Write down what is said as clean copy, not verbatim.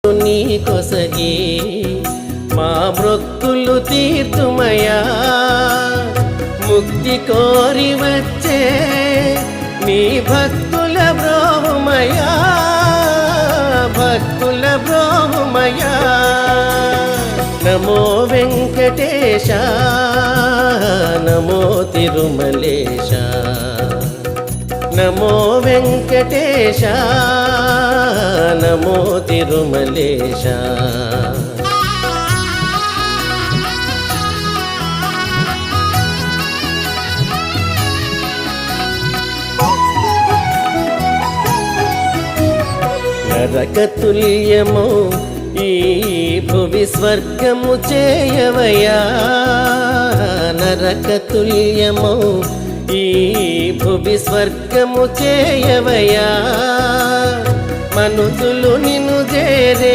నీ కొసగి మా మృక్కులు తీర్తుమయా ముక్తి కోరి వచ్చే నీ భక్తుల బ్రోహుమయా భక్తుల బ్రోహుమయా నమో వెంకటేశ నమో తిరుమలేశ నమో వెంకటేశ నమో తిరుమలేశ నరకతుల్యము ఈ భువి స్వర్గము చేయవయా నరకతుల్యము ఈ భువి స్వర్గము చేయవయా మనుషులు నిన్ను చేరే